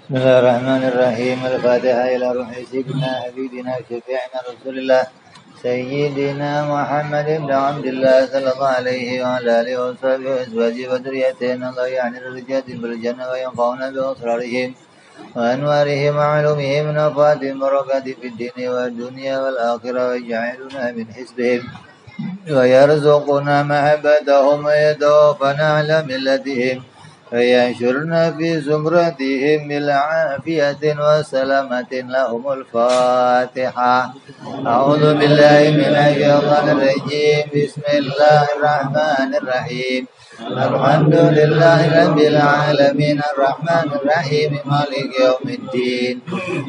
بسم الله الرحمن الرحيم. الفاتحة إلى روح سيدنا حبيبنا شفيعنا رسول الله سيدنا محمد بن عبد الله صلى الله عليه وعلى آله وصحبه وأزواجه وذريته الله يعني الرجال بالجنة وينفعنا بأسرارهم وأنوارهم وعلومهم ونفعات بركات في الدين والدنيا والآخرة ويجعلنا من حزبهم ويرزقنا محبتهم ويتوفنا على ملتهم وينشرنا في زمرتهم بالعافية وسلامة لهم. الفاتحة. أعوذ بالله من الشيطان الرجيم. بسم الله الرحمن الرحيم. الحمد لله رب العالمين الرحمن الرحيم مالك يوم الدين.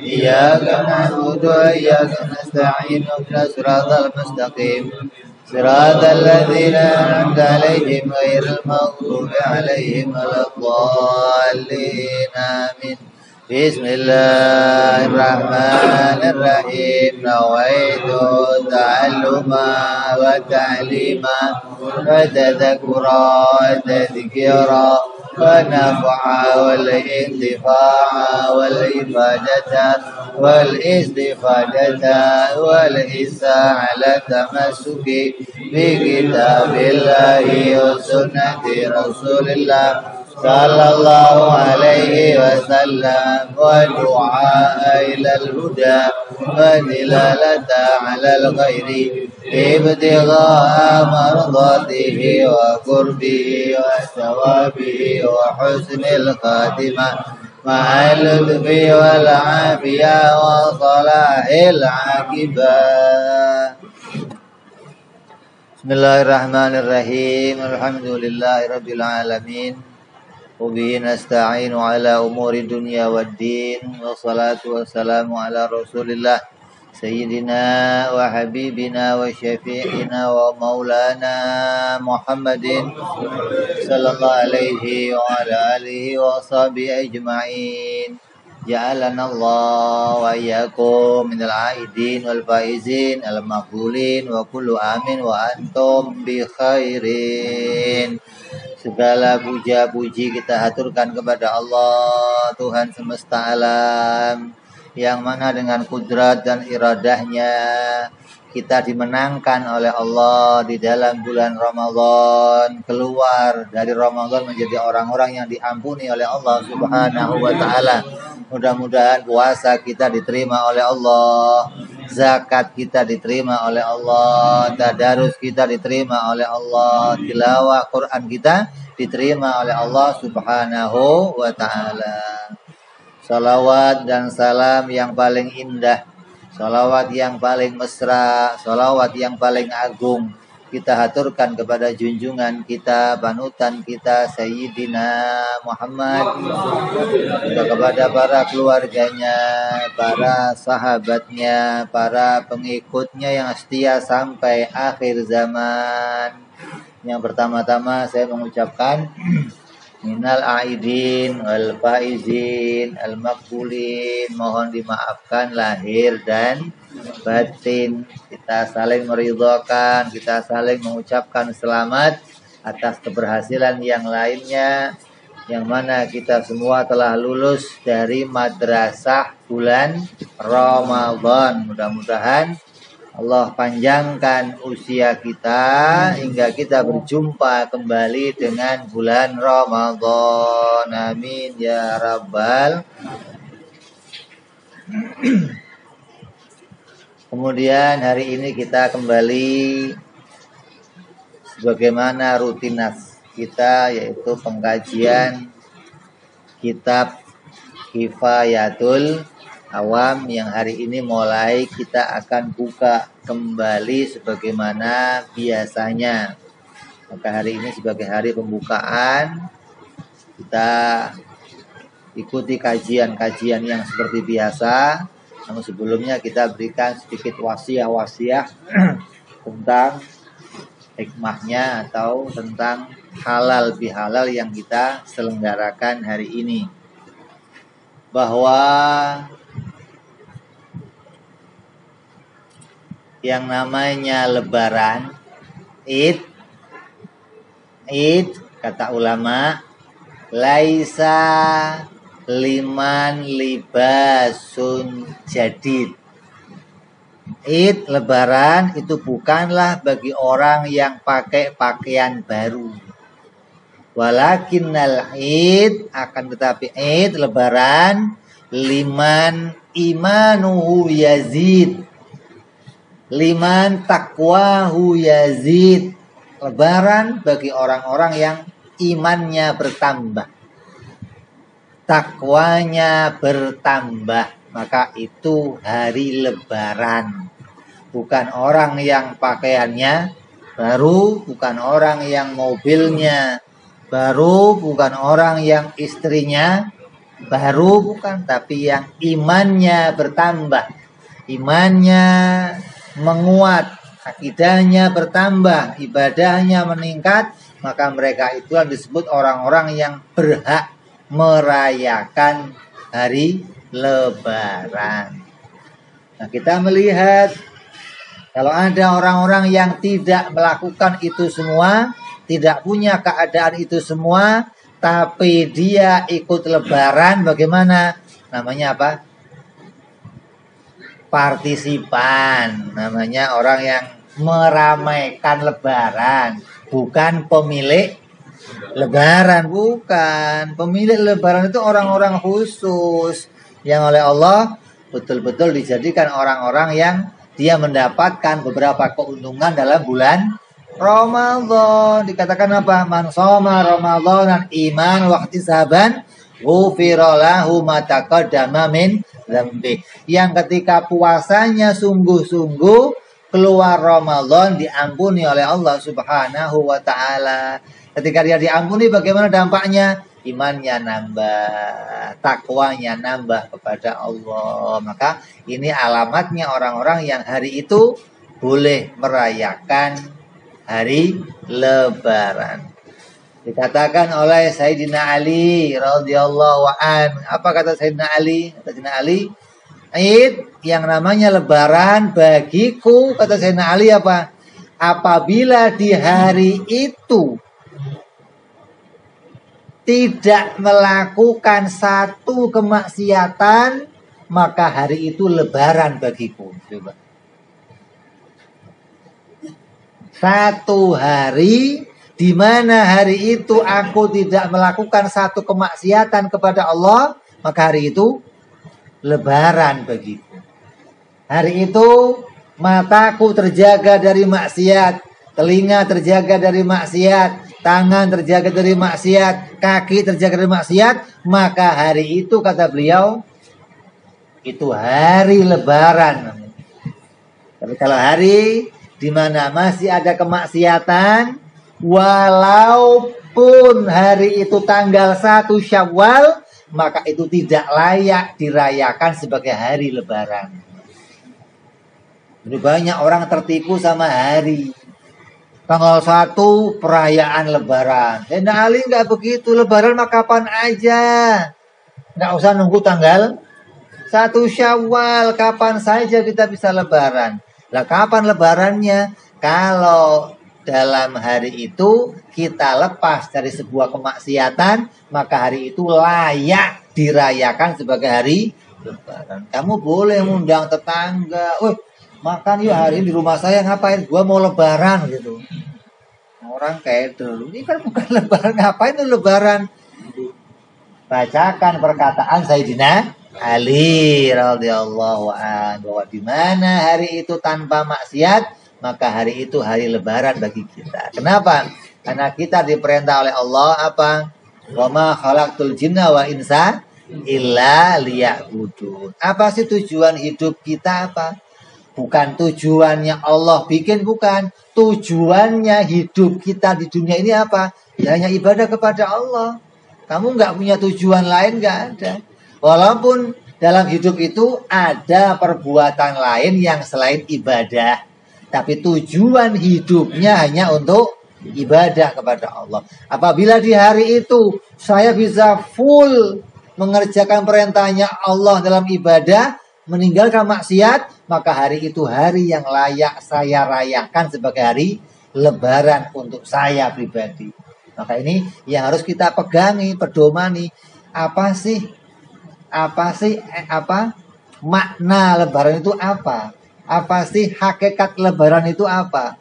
إياك نعبد وإياك نستعين اهدنا الصراط المستقيم صراط الذين أنعمت عليهم غير المغضوب عليهم ولا الضالين آمين. بسم الله الرحمن الرحيم. نويت التعلم والتعليم وتذكرا وتذكيرا والنفع والانتفاع والإفادة والاستفادة والحث على التمسك بكتاب الله وسنة رسول الله صلى الله عليه وسلم والدعاء إلى الهدى والدلالة على الخير ابتغاء مرضاته وقربه وثوابه وحسن الخاتمة مع اللطف والعافية وصلاح العاقبة. بسم الله الرحمن الرحيم. الحمد لله رب العالمين وبه نستعين على أمور الدنيا والدين والصلاة والسلام على رسول الله سيدنا وحبيبنا وشفيعنا ومولانا محمد صلى الله عليه وعلى آله وصحبه أجمعين. جعلنا الله وإياكم من العائدين والفائزين المقبولين وكل آمين وأنتم بخairin. Segala puja-puji kita haturkan kepada Allah, Tuhan semesta alam, yang mana dengan kudrat dan iradahnya kita dimenangkan oleh Allah di dalam bulan Ramadan, keluar dari Ramadan menjadi orang-orang yang diampuni oleh Allah Subhanahu wa Ta'ala. Mudah-mudahan puasa kita diterima oleh Allah, zakat kita diterima oleh Allah, tadarus kita diterima oleh Allah, tilawah Quran kita diterima oleh Allah Subhanahu wa Ta'ala. Salawat dan salam yang paling indah, salawat yang paling mesra, salawat yang paling agung kita haturkan kepada junjungan kita, panutan kita Sayyidina Muhammad, juga kepada para keluarganya, para sahabatnya, para pengikutnya yang setia sampai akhir zaman. Yang pertama-tama saya mengucapkan minal aidin wal faizin al maqbulin, mohon dimaafkan lahir dan batin. Kita saling meridhokan, kita saling mengucapkan selamat atas keberhasilan yang lainnya, yang mana kita semua telah lulus dari madrasah bulan Ramadan. Mudah-mudahan Allah panjangkan usia kita hingga kita berjumpa kembali dengan bulan Ramadan. Amin ya rabbal. Kemudian hari ini kita kembali sebagaimana rutinitas kita, yaitu pengkajian kitab Kifayatul Awam, yang hari ini mulai kita akan buka kembali sebagaimana biasanya. Maka hari ini sebagai hari pembukaan, kita ikuti kajian-kajian yang seperti biasa. Namun sebelumnya kita berikan sedikit wasiah-wasiah tentang hikmahnya atau tentang halal bihalal yang kita selenggarakan hari ini. Bahwa yang namanya lebaran, Id, kata ulama, laisa liman libasun jadid. Id lebaran itu bukanlah bagi orang yang pakai pakaian baru. Walakinnal id, akan tetapi id lebaran liman imanuhu yazid, liman takwahu yazid. Lebaran bagi orang-orang yang imannya bertambah, takwanya bertambah, maka itu hari lebaran. Bukan orang yang pakaiannya baru, bukan orang yang mobilnya baru, bukan orang yang istrinya baru, bukan, tapi yang imannya bertambah, imannya menguat, akidahnya bertambah, ibadahnya meningkat, maka mereka itu yang disebut orang-orang yang berhak merayakan hari lebaran. Nah, kita melihat kalau ada orang-orang yang tidak melakukan itu semua, tidak punya keadaan itu semua, tapi dia ikut lebaran, bagaimana? Namanya apa? Partisipan. Namanya orang yang meramaikan lebaran, bukan pemilik lebaran, bukan. Pemilik lebaran itu orang-orang khusus yang oleh Allah betul-betul dijadikan orang-orang yang dia mendapatkan beberapa keuntungan dalam bulan Ramadan. Dikatakan apa? Man shoma Ramadan iman wa ihtisaban ghufira lahu ma taqaddama min dzambi. Yang ketika puasanya sungguh-sungguh, keluar Ramadan diampuni oleh Allah Subhanahu wa taala. Ketika dia diampuni, bagaimana dampaknya? Imannya nambah, takwanya nambah kepada Allah. Maka ini alamatnya orang-orang yang hari itu boleh merayakan hari lebaran. Dikatakan oleh Sayyidina Ali radhiyallahu an. Apa kata Sayyidina Ali? Kata Sayyidina Ali, Id yang namanya lebaran bagiku, kata Sayyidina Ali apa? Apabila di hari itu tidak melakukan satu kemaksiatan, maka hari itu lebaran bagiku. Coba. Satu hari di mana hari itu aku tidak melakukan satu kemaksiatan kepada Allah, maka hari itu lebaran bagiku. Hari itu mataku terjaga dari maksiat, telinga terjaga dari maksiat, tangan terjaga dari maksiat, kaki terjaga dari maksiat, maka hari itu kata beliau itu hari lebaran. Tapi kalau hari di mana masih ada kemaksiatan, walaupun hari itu tanggal 1 Syawal, maka itu tidak layak dirayakan sebagai hari lebaran. Ini banyak orang tertipu sama hari. Tanggal 1 perayaan lebaran. Sayyidina Ali nggak begitu. Lebaran mah kapan aja. Nggak usah nunggu tanggal 1 Syawal. Kapan saja kita bisa lebaran. Lah kapan lebarannya? Kalau dalam hari itu kita lepas dari sebuah kemaksiatan, maka hari itu layak dirayakan sebagai hari lebaran. Kamu boleh mengundang tetangga. Makan yuk hari ini di rumah saya, ngapain? Gua mau lebaran gitu. Orang kayak dulu, ini kan bukan lebaran, ngapain tuh lebaran? Bacakan perkataan Sayyidina Ali radhiyallahu anhu bahwa di mana hari itu tanpa maksiat, maka hari itu hari lebaran bagi kita. Kenapa? Karena kita diperintah oleh Allah apa? Wa ma khalaqtul jinna wa insa illa liya'budun. Apa sih tujuan hidup kita apa? Bukan tujuannya Allah bikin, bukan. Tujuannya hidup kita di dunia ini apa? Ya hanya ibadah kepada Allah. Kamu nggak punya tujuan lain, nggak ada. Walaupun dalam hidup itu ada perbuatan lain yang selain ibadah, tapi tujuan hidupnya hanya untuk ibadah kepada Allah. Apabila di hari itu saya bisa full mengerjakan perintahnya Allah dalam ibadah, meninggalkan maksiat, maka hari itu hari yang layak saya rayakan sebagai hari lebaran untuk saya pribadi. Maka ini yang harus kita pegangi, pedomani. Apa sih Apa sih makna lebaran itu apa? Apa sih hakikat lebaran itu apa?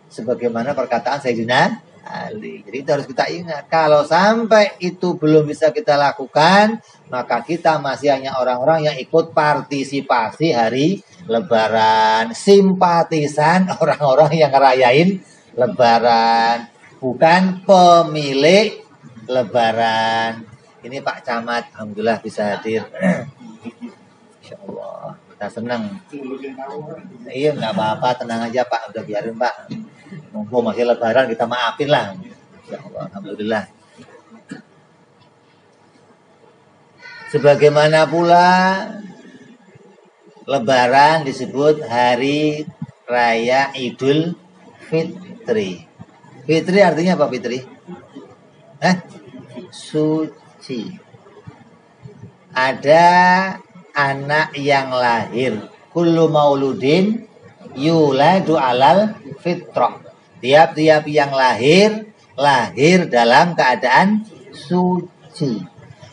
Sebagaimana perkataan Sayyidina Ali. Jadi itu harus kita ingat. Kalau sampai itu belum bisa kita lakukan, maka kita masih hanya orang-orang yang ikut partisipasi hari lebaran. Simpatisan orang-orang yang ngerayain lebaran. Bukan pemilik lebaran. Ini Pak Camat, alhamdulillah bisa hadir. Insya Allah, kita senang. Iya, nggak apa-apa, tenang aja Pak, udah biarin Pak. Mumpung masih lebaran, kita maafin lah. Insya Allah, alhamdulillah. Sebagaimana pula lebaran disebut hari raya Idul Fitri. Fitri artinya apa Fitri? Suci. Ada anak yang lahir. Kullu mauludin yuladu alal fitrah. Tiap-tiap yang lahir dalam keadaan suci.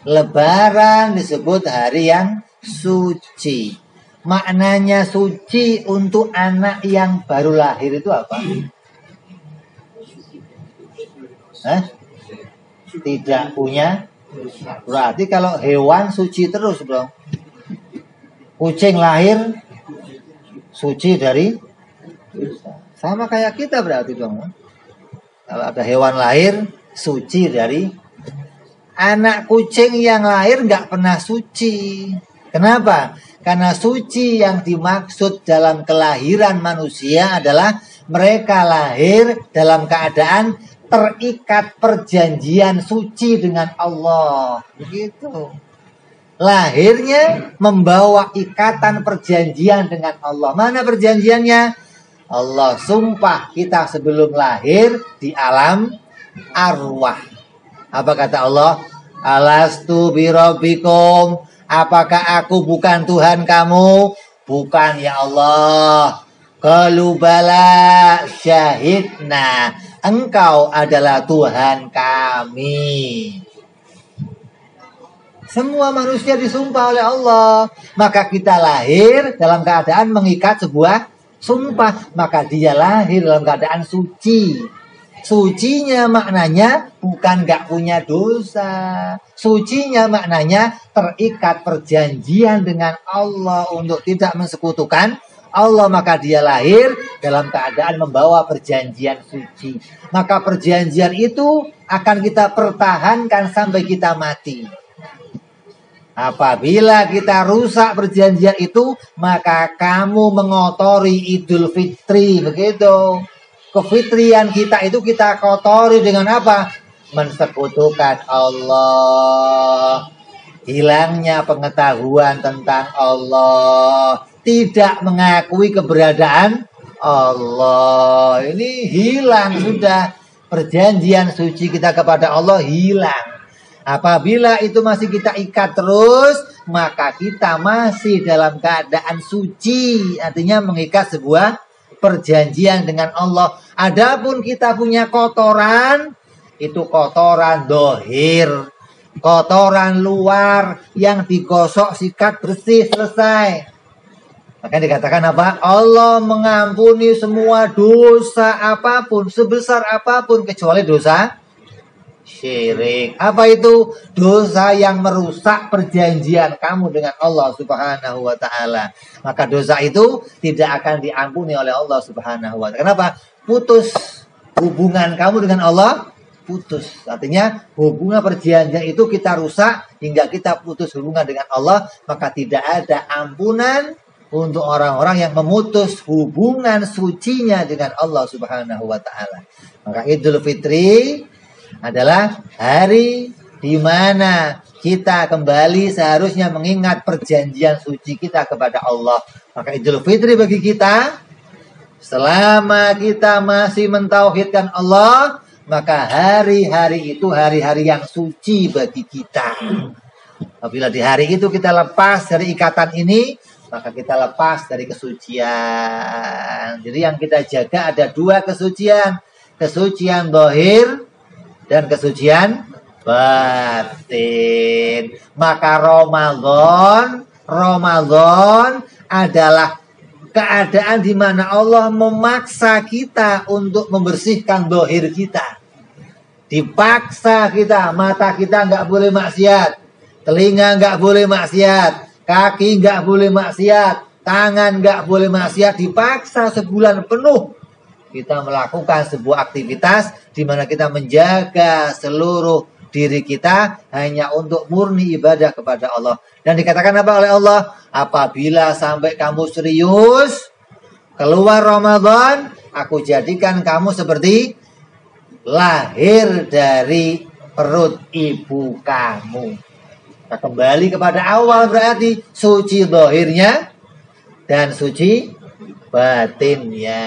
Lebaran disebut hari yang suci. Maknanya suci untuk anak yang baru lahir itu apa? Tidak punya. Berarti kalau hewan suci terus bro. Kucing lahir suci dari sama kayak kita berarti dong. Kalau ada hewan lahir suci dari. Anak kucing yang lahir nggak pernah suci. Kenapa? Karena suci yang dimaksud dalam kelahiran manusia adalah mereka lahir dalam keadaan terikat perjanjian suci dengan Allah. Begitu. Lahirnya membawa ikatan perjanjian dengan Allah. Mana perjanjiannya? Allah sumpah kita sebelum lahir di alam arwah. Apa kata Allah? Alastu birabbikum. Apakah aku bukan Tuhan kamu? Bukan ya Allah. Qalu bala syahidna. Engkau adalah Tuhan kami. Semua manusia disumpah oleh Allah. Maka kita lahir dalam keadaan mengikat sebuah sumpah. Maka dia lahir dalam keadaan suci. Sucinya maknanya bukan gak punya dosa. Sucinya maknanya terikat perjanjian dengan Allah untuk tidak mensekutukan Allah. Maka dia lahir dalam keadaan membawa perjanjian suci. Maka perjanjian itu akan kita pertahankan sampai kita mati. Apabila kita rusak perjanjian itu, maka kamu mengotori Idul Fitri. Begitu. Kefitrian kita itu kita kotori dengan apa? Mensekutukan Allah. Hilangnya pengetahuan tentang Allah. Tidak mengakui keberadaan Allah. Ini hilang sudah. Perjanjian suci kita kepada Allah hilang. Apabila itu masih kita ikat terus, maka kita masih dalam keadaan suci. Artinya mengikat sebuah perjanjian dengan Allah. Adapun kita punya kotoran, itu kotoran dohir. Kotoran luar yang digosok, sikat, bersih, selesai. Maka dikatakan apa? Allah mengampuni semua dosa apapun, sebesar apapun, kecuali dosa syirik. Apa itu? Dosa yang merusak perjanjian kamu dengan Allah Subhanahu wa ta'ala. Maka dosa itu tidak akan diampuni oleh Allah Subhanahu wa ta'ala. Kenapa? Putus hubungan kamu dengan Allah. Putus. Artinya hubungan perjanjian itu kita rusak hingga kita putus hubungan dengan Allah. Maka tidak ada ampunan untuk orang-orang yang memutus hubungan sucinya dengan Allah Subhanahu wa ta'ala. Maka Idul Fitri adalah hari di mana kita kembali seharusnya mengingat perjanjian suci kita kepada Allah. Maka Idul Fitri bagi kita, selama kita masih mentauhidkan Allah, maka hari-hari itu hari-hari yang suci bagi kita. Apabila di hari itu kita lepas dari ikatan ini, maka kita lepas dari kesucian. Jadi yang kita jaga ada dua kesucian. Kesucian zahir dan kesucian batin. Maka Ramadan adalah keadaan di mana Allah memaksa kita untuk membersihkan dohir kita. Dipaksa kita, mata kita nggak boleh maksiat, telinga nggak boleh maksiat, kaki nggak boleh maksiat, tangan nggak boleh maksiat. Dipaksa sebulan penuh kita melakukan sebuah aktivitas di mana kita menjaga seluruh diri kita hanya untuk murni ibadah kepada Allah. Dan dikatakan apa oleh Allah? Apabila sampai kamu serius keluar Ramadan, aku jadikan kamu seperti lahir dari perut ibu kamu. Nah, kembali kepada awal berarti suci zahirnya dan suci batinnya.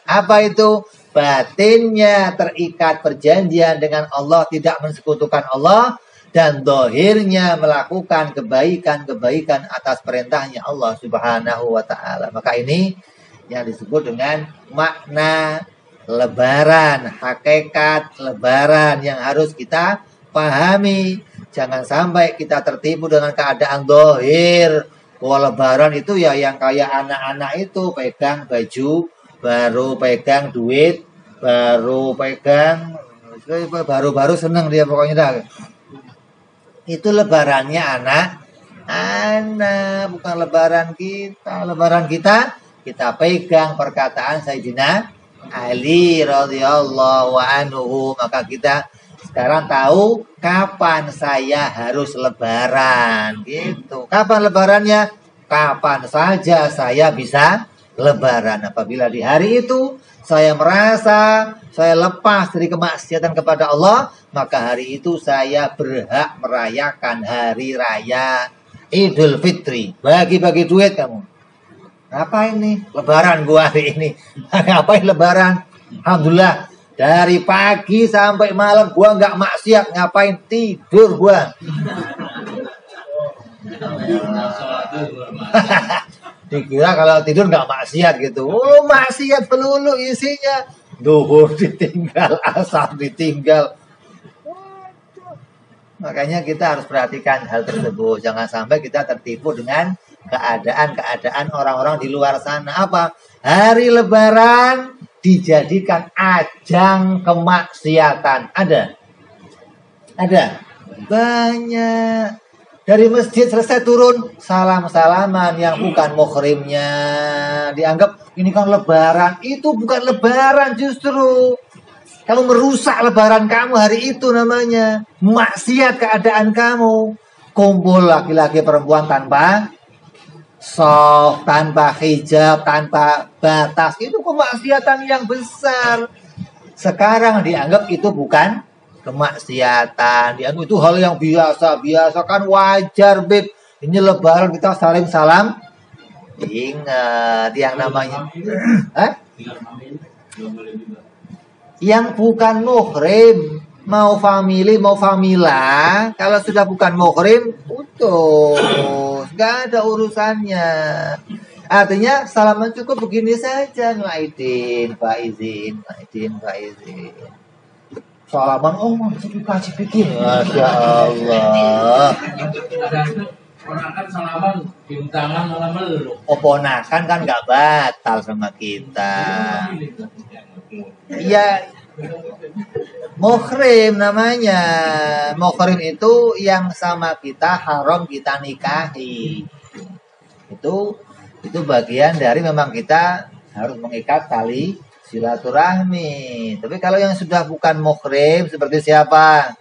Apa itu? Batinnya terikat perjanjian dengan Allah, tidak mensekutukan Allah, dan zahirnya melakukan kebaikan-kebaikan atas perintahnya Allah Subhanahu wa ta'ala. Maka ini yang disebut dengan makna Lebaran, hakikat Lebaran yang harus kita pahami. Jangan sampai kita tertipu dengan keadaan zahir. Bahwa Lebaran itu ya yang kayak anak-anak itu pegang baju baru, pegang duit baru, pegang baru seneng dia pokoknya dah. Itu lebarannya anak, bukan lebaran kita. Lebaran kita pegang perkataan Sayyidina Ali radhiyallahu anhu. Maka kita sekarang tahu kapan saya harus lebaran gitu. Kapan lebarannya? Kapan saja saya bisa lebaran. Apabila di hari itu saya merasa saya lepas dari kemaksiatan kepada Allah, maka hari itu saya berhak merayakan hari raya Idul Fitri. Bagi-bagi duit kamu. Ngapain nih? Lebaran gua hari ini. Ngapain lebaran? Alhamdulillah. Dari pagi sampai malam gua nggak maksiat. Ngapain? Tidur gua. Dikira kalau tidur nggak maksiat gitu. Oh, maksiat pelulu isinya. Duhur ditinggal, asar ditinggal. Makanya kita harus perhatikan hal tersebut. Jangan sampai kita tertipu dengan keadaan-keadaan orang-orang di luar sana. Apa? Hari Lebaran dijadikan ajang kemaksiatan. Ada? Banyak. Dari masjid selesai turun, salam-salaman yang bukan muhrimnya. Dianggap ini kan lebaran. Itu bukan lebaran justru. Kamu merusak lebaran kamu hari itu namanya. Maksiat keadaan kamu. Kumpul laki-laki perempuan tanpa soft, tanpa hijab, tanpa batas. Itu kemaksiatan yang besar. Sekarang dianggap itu bukan kemaksiatan, dianggap itu hal yang biasa kan wajar, Beb. Ini lebaran kita saling salam. Ingat yang namanya yang bukan muhrim, mau family mau famila, kalau sudah bukan muhrim putus, gak ada urusannya. Artinya salaman cukup begini saja, Maidin, Faizin. Salaman, oh masih dikasih bikin. Masya Allah. Ponakan salaman, cium tangan malah meluk. Oh, ponakan kan nggak batal sama kita. Iya, muhrim namanya. Muhrim itu yang sama kita haram kita nikahi. Itu bagian dari memang kita harus mengikat tali silaturahmi. Tapi kalau yang sudah bukan muhrim seperti siapa?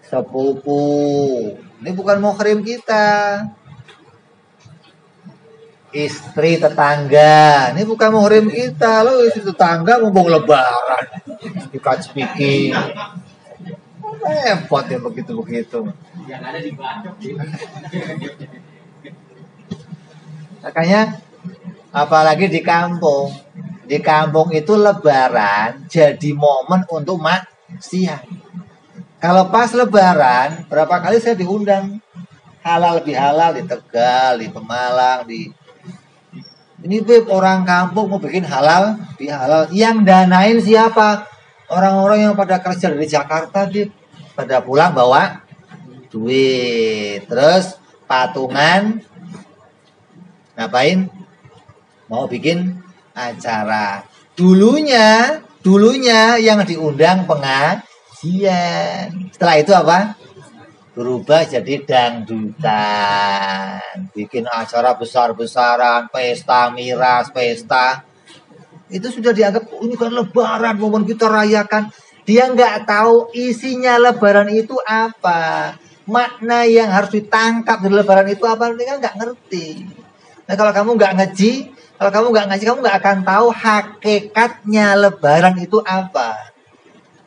Sepupu. Ini bukan muhrim kita. Istri tetangga. Ini bukan muhrim kita. Lo istri tetangga mumpung lebaran. Dikasih speaking. Repot ya begitu-begitu. Yang ada di bacok. Makanya apalagi di kampung. Di kampung itu lebaran jadi momen untuk maksiat. Kalau pas lebaran, berapa kali saya diundang halal bihalal di Tegal, di Pemalang, ini Beb, orang kampung mau bikin halal bihalal. Yang danain siapa? Orang-orang yang pada kerja dari Jakarta, Beb. Pada pulang bawa duit. Terus patungan ngapain? Mau bikin acara. Dulunya yang diundang pengajian. Setelah itu apa? Berubah jadi dangdutan. Bikin acara besar-besaran, pesta miras, pesta. Itu sudah dianggap ini kan lebaran, momen kita rayakan. Dia nggak tahu isinya lebaran itu apa. Makna yang harus ditangkap dari lebaran itu apa, dia nggak ngerti. Nah kalau kamu nggak ngaji, kamu nggak akan tahu hakikatnya lebaran itu apa.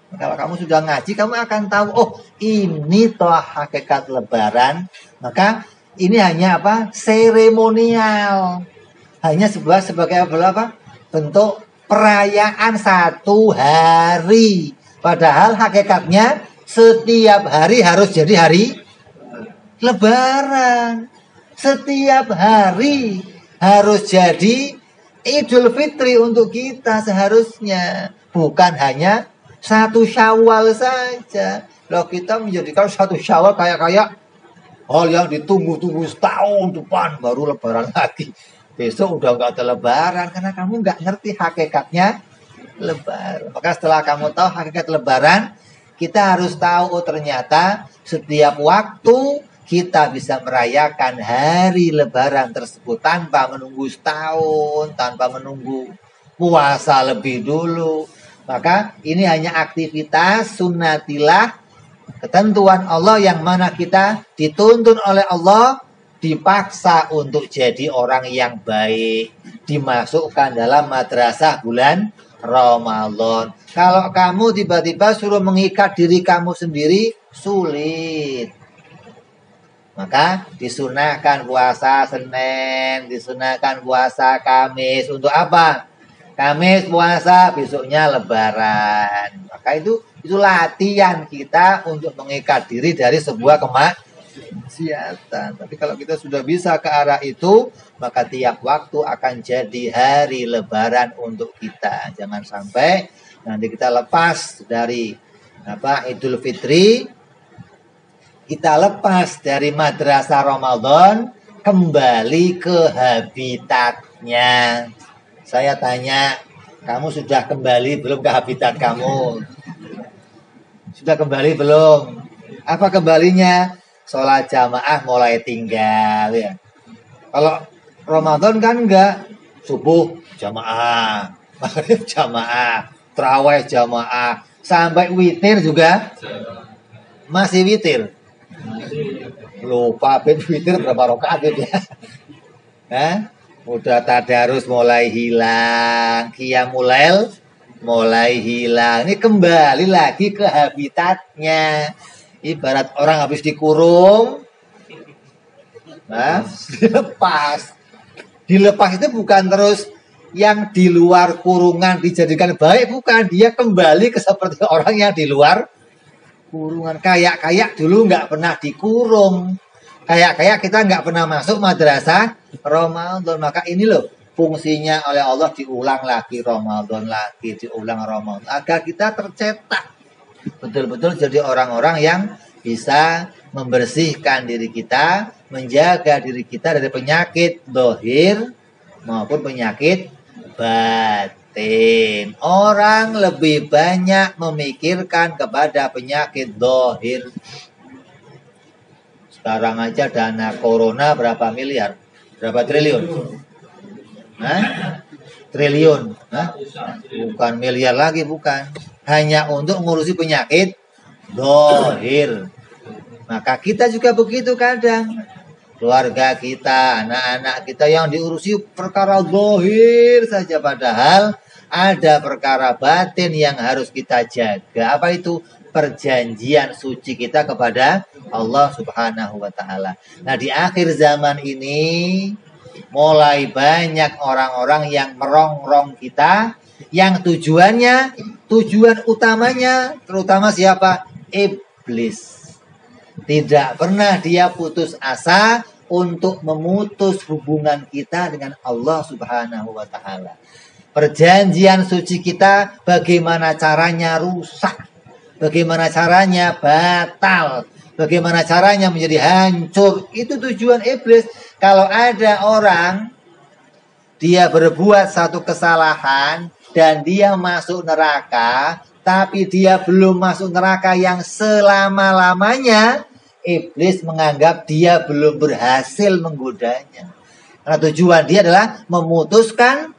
Kalau kamu sudah ngaji, kamu akan tahu, oh ini toh hakikat lebaran. Maka ini hanya apa? Seremonial. Hanya sebagai apa? Bentuk perayaan satu hari. Padahal hakikatnya setiap hari harus jadi hari lebaran. Setiap hari harus jadi Idul Fitri untuk kita seharusnya. Bukan hanya satu Syawal saja. Loh kita menjadikan satu Syawal kayak hal yang ditunggu-tunggu setahun depan baru lebaran lagi. Besok udah nggak ada lebaran karena kamu nggak ngerti hakikatnya lebaran. Maka setelah kamu tahu hakikat lebaran, kita harus tahu oh ternyata setiap waktu kita bisa merayakan hari lebaran tersebut tanpa menunggu setahun, tanpa menunggu puasa lebih dulu. Maka ini hanya aktivitas sunnatilah, ketentuan Allah yang mana kita dituntun oleh Allah, dipaksa untuk jadi orang yang baik, dimasukkan dalam madrasah bulan Ramadan. Kalau kamu tiba-tiba suruh mengikat diri kamu sendiri, sulit. Maka disunahkan puasa Senin, disunahkan puasa Kamis. Untuk apa? Kamis puasa, besoknya lebaran. Maka itu latihan kita untuk mengikat diri dari sebuah kemaksiatan. Tapi kalau kita sudah bisa ke arah itu, maka tiap waktu akan jadi hari lebaran untuk kita. Jangan sampai nanti kita lepas dari Idul Fitri, kita lepas dari madrasah Ramadan, kembali ke habitatnya. Saya tanya, kamu sudah kembali belum ke habitat kamu? Sudah kembali belum? Apa kembalinya? Sholat jamaah mulai tinggal ya. Kalau Ramadan kan enggak, subuh jamaah, maghrib jamaah, tarawih jamaah, sampai witir juga masih witir. Lupa witir berapa rakaat ya? Udah tadarus mulai hilang, qiyamul lail mulai hilang. Ini kembali lagi ke habitatnya. Ibarat orang habis dikurung, dilepas. Dilepas itu bukan terus yang di luar kurungan dijadikan baik, bukan. Dia kembali ke seperti orang yang di luar kurungan. Kayak dulu nggak pernah dikurung. Kayak kita nggak pernah masuk madrasah Ramadan. Maka ini loh fungsinya oleh Allah diulang lagi Ramadan lagi, diulang Ramadan. Agar kita tercetak betul-betul jadi orang-orang yang bisa membersihkan diri kita, menjaga diri kita dari penyakit zahir maupun penyakit batin. Orang lebih banyak memikirkan kepada penyakit zahir. Sekarang aja dana corona berapa miliar? Berapa triliun? Triliun. Bukan miliar lagi, bukan. Hanya untuk ngurusi penyakit zahir. Maka kita juga begitu kadang. Keluarga kita, anak-anak kita yang diurusi perkara zahir saja. Padahal ada perkara batin yang harus kita jaga. Apa itu? Perjanjian suci kita kepada Allah Subhanahu wa ta'ala. Nah, di akhir zaman ini mulai banyak orang-orang yang merongrong kita, yang tujuan utamanya terutama siapa? Iblis. Tidak pernah dia putus asa untuk memutus hubungan kita dengan Allah Subhanahu wa ta'ala. Perjanjian suci kita bagaimana caranya rusak, bagaimana caranya batal, Bagaimana caranya menjadi hancur. Itu tujuan iblis. Kalau ada orang, dia berbuat satu kesalahan, dan dia masuk neraka, tapi dia belum masuk neraka yang selama-lamanya, iblis menganggap dia belum berhasil menggodanya. Karena tujuan dia adalah memutuskan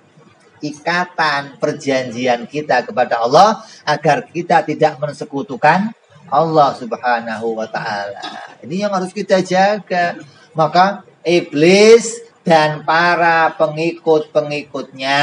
ikatan perjanjian kita kepada Allah agar kita tidak mensekutukan Allah Subhanahu wa ta'ala. Ini yang harus kita jaga. Maka iblis dan para pengikut-pengikutnya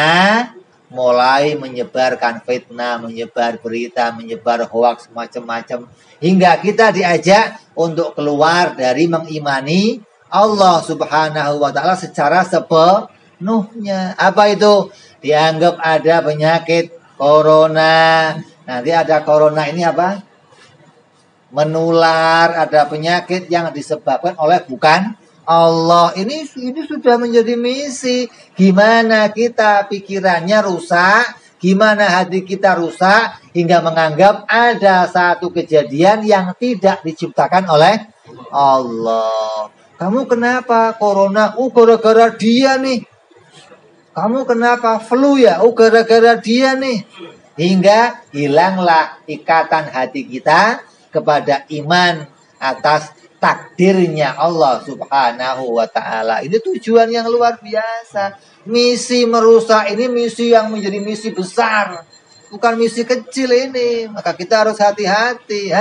mulai menyebarkan fitnah, menyebar berita, menyebar hoaks macam-macam, hingga kita diajak untuk keluar dari mengimani Allah Subhanahu wa ta'ala secara sepenuhnya. Apa itu? Dianggap ada penyakit corona. Nanti ada corona ini apa? Menular, ada penyakit yang disebabkan oleh bukan Allah. Ini sudah menjadi misi. Gimana kita pikirannya rusak, gimana hati kita rusak, hingga menganggap ada satu kejadian yang tidak diciptakan oleh Allah. Kamu kenapa corona? Oh, gara-gara dia nih. Kamu kenapa flu ya? Oh, gara-gara dia nih. Hingga hilanglah ikatan hati kita kepada iman atas takdirnya Allah Subhanahu wa ta'ala. Ini tujuan yang luar biasa. Misi merusak ini misi yang menjadi misi besar, bukan misi kecil ini. Maka kita harus hati-hati.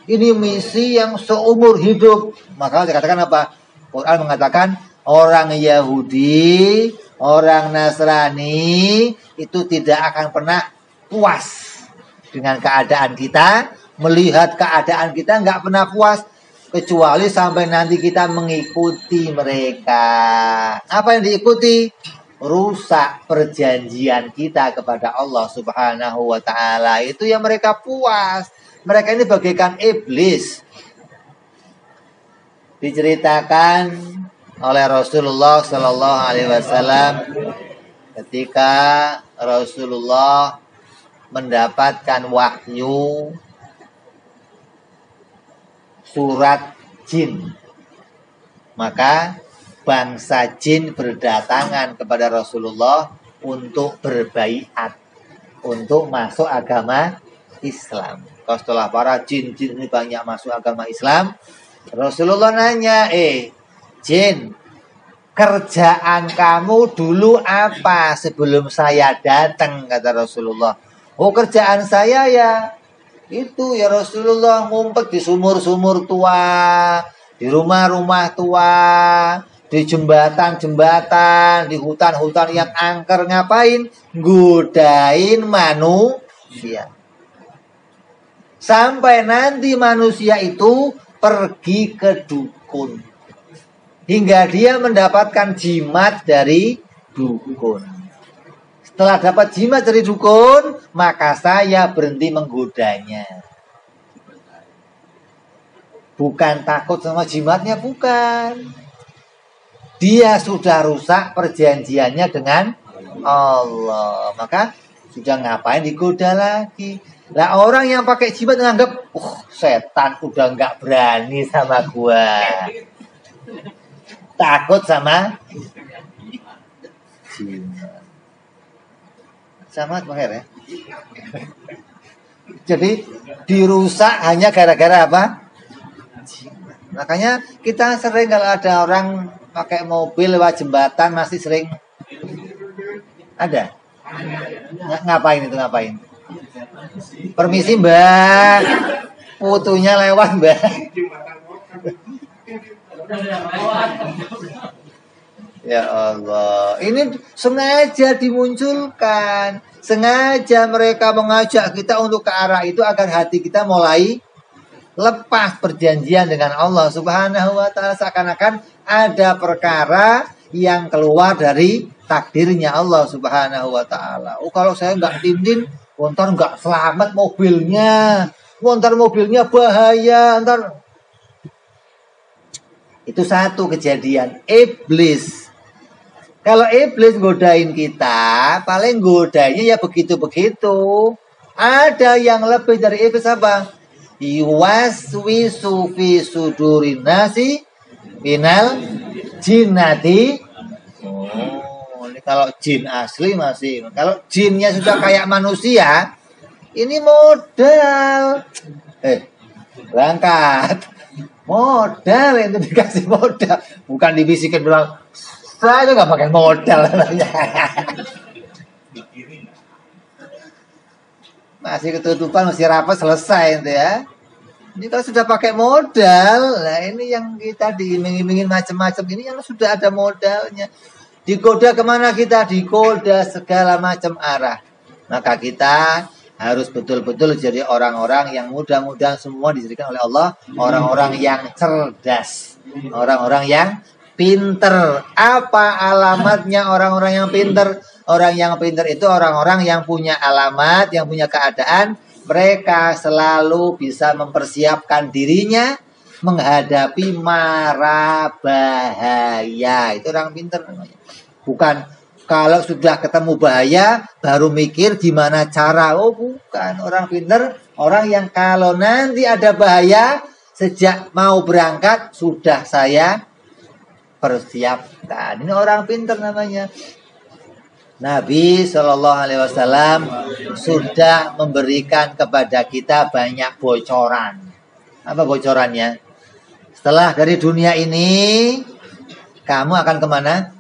Ini misi yang seumur hidup. Maka dikatakan apa? Quran mengatakan orang Yahudi, orang Nasrani itu tidak akan pernah puas dengan keadaan kita. Melihat keadaan kita nggak pernah puas, kecuali sampai nanti kita mengikuti mereka. Apa yang diikuti? Rusak perjanjian kita kepada Allah Subhanahu wa ta'ala. Itu yang mereka puas. Mereka ini bagaikan iblis. Diceritakan oleh Rasulullah Sallallahu Alaihi Wasallam ketika Rasulullah mendapatkan wahyu surat jin, maka bangsa jin berdatangan kepada Rasulullah untuk berbaiat, untuk masuk agama Islam. Kalau setelah para jin-jin ini banyak masuk agama Islam, Rasulullah nanya, jin, kerjaan kamu dulu apa sebelum saya datang? Kata Rasulullah. Oh, kerjaan saya ya itu ya Rasulullah, ngumpet di sumur-sumur tua, di rumah-rumah tua, di jembatan-jembatan, di hutan-hutan yang angker. Ngapain? Godain manusia. Sampai nanti manusia itu pergi ke dukun, hingga dia mendapatkan jimat dari dukun. Setelah dapat jimat dari dukun, maka saya berhenti menggodanya. Bukan takut sama jimatnya, bukan. Dia sudah rusak perjanjiannya dengan Allah. Maka sudah ngapain digoda lagi. Lah orang yang pakai jimat menganggap, setan udah nggak berani sama gua. Takut sama jimat. Sama Bang Her ya. Jadi dirusak hanya gara-gara apa? Makanya kita sering kalau ada orang pakai mobil lewat jembatan masih sering ada. Ngapain itu, ngapain? Permisi Mbak, putunya lewat Mbak. Ya Allah, ini sengaja dimunculkan, sengaja mereka mengajak kita untuk ke arah itu agar hati kita mulai lepas perjanjian dengan Allah Subhanahu wa ta'ala. Seakan-akan ada perkara yang keluar dari takdirnya Allah Subhanahu wa ta'ala. Oh, kalau saya nggak din, ntar nggak selamat mobilnya, ntar mobilnya bahaya, ntar. Itu satu kejadian iblis. Kalau iblis godain kita, paling godainya ya begitu-begitu. Ada yang lebih dari iblis apa? yuwaswisu fi sudurin nasi minal jinnati. Oh, ini kalau jin asli masih. Kalau jinnya sudah kayak manusia, ini modal. Berangkat. Modal itu dikasih modal. Bukan dibisikin bilang, saya nggak pakai modal. Masih ketutupan, masih rapat, selesai itu ya. Ini kalau sudah pakai modal, nah ini yang kita diiming-imingin macam-macam, ini yang sudah ada modalnya. Digoda kemana kita? Digoda segala macam arah. Maka kita harus betul-betul jadi orang-orang yang mudah-mudahan semua dijadikan oleh Allah orang-orang yang cerdas, orang-orang yang pinter. Apa alamatnya orang-orang yang pinter? Orang yang pinter itu orang-orang yang punya alamat, yang punya keadaan. Mereka selalu bisa mempersiapkan dirinya menghadapi mara bahaya. Itu orang pinter namanya. Bukan kalau sudah ketemu bahaya baru mikir gimana cara. Oh bukan, orang pinter orang yang kalau nanti ada bahaya sejak mau berangkat sudah saya persiapkan. Ini orang pinter namanya. Nabi Shallallahu Alaihi Wasallam sudah memberikan kepada kita banyak bocoran. Apa bocorannya? Setelah dari dunia ini, kamu akan kemana?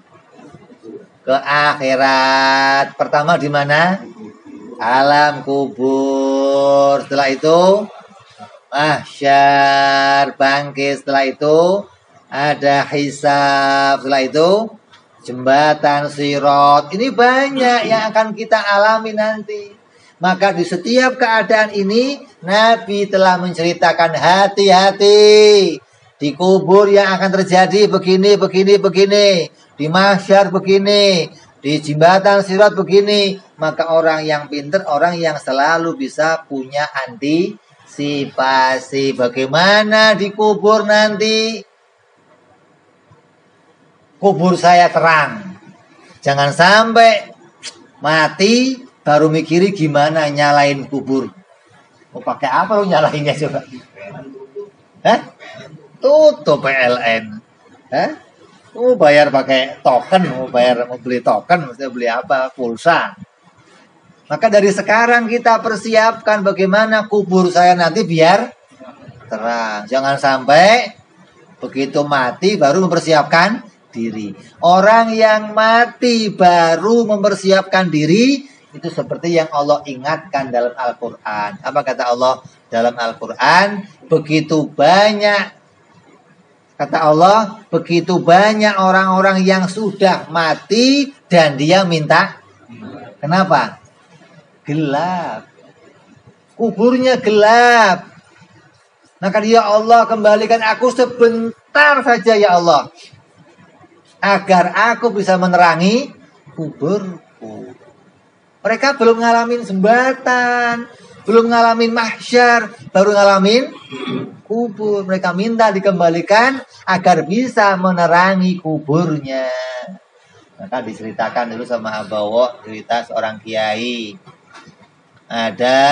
Ke akhirat. Pertama di mana? Alam kubur. Setelah itu, mahsyar, bangkit. Setelah itu, ada hisab. Setelah itu, jembatan sirat. Ini banyak yang akan kita alami nanti. Maka di setiap keadaan ini Nabi telah menceritakan hati-hati. Di kubur yang akan terjadi begini, begini, begini. Di mahsyar begini. Di jembatan sirat begini. Maka orang yang pintar, orang yang selalu bisa punya antisipasi. Bagaimana di kubur nanti? Kubur saya terang. Jangan sampai mati baru mikiri gimana nyalain kubur. Mau pakai apa lu nyalainnya coba? Tutup PLN. Mau bayar pakai token, mau beli token, mesti beli apa? Pulsa. Maka dari sekarang kita persiapkan bagaimana kubur saya nanti biar terang. Jangan sampai begitu mati baru mempersiapkan diri. Orang yang mati baru mempersiapkan diri itu seperti yang Allah ingatkan dalam Al-Quran. Apa kata Allah dalam Al-Quran? Begitu banyak, kata Allah, begitu banyak orang-orang yang sudah mati dan dia minta. Kenapa? Gelap. Kuburnya gelap. Maka dia Allah kembalikan aku sebentar saja ya Allah. Agar aku bisa menerangi kuburku. Mereka belum ngalamin jembatan, belum ngalamin mahsyar, baru ngalamin kubur. Mereka minta dikembalikan agar bisa menerangi kuburnya. Maka diceritakan dulu sama Abawo, cerita seorang kiai. Ada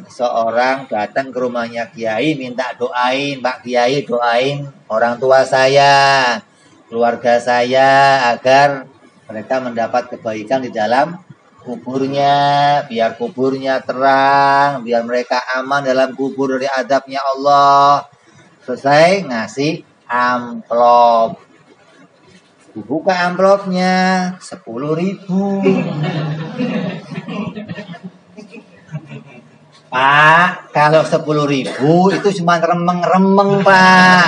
seorang datang ke rumahnya kiai minta doain, Pak Kiai doain orang tua saya, keluarga saya agar mereka mendapat kebaikan di dalam kuburnya, biar kuburnya terang, biar mereka aman dalam kubur dari azabnya Allah. Selesai ngasih amplop. Dibuka amplopnya 10.000. Pak, kalau 10.000 itu cuma remeng-remeng, Pak.